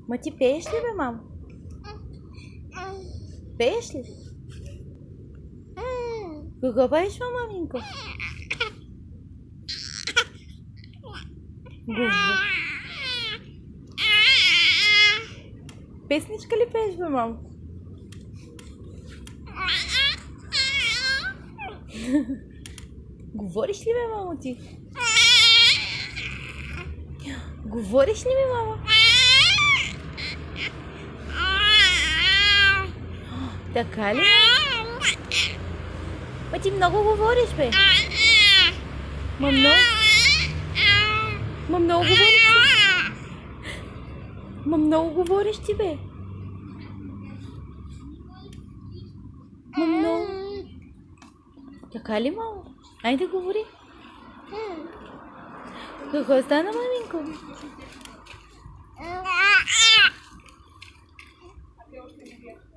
Ма ти пееш ли, бе, мамо? Пееш ли? Какво пееш, маминко? Песничка ли пееш, бе, мамо? Говориш ли, бе, мамо, ти? Говориш ли, бе, мамо? Така ли? Ма ти много говориш, бе. Ма много... Ма много говориш ти. Ма много говориш ти, бе. Ма много... Така ли, мамо? Айде говори. Какво стана, маминко?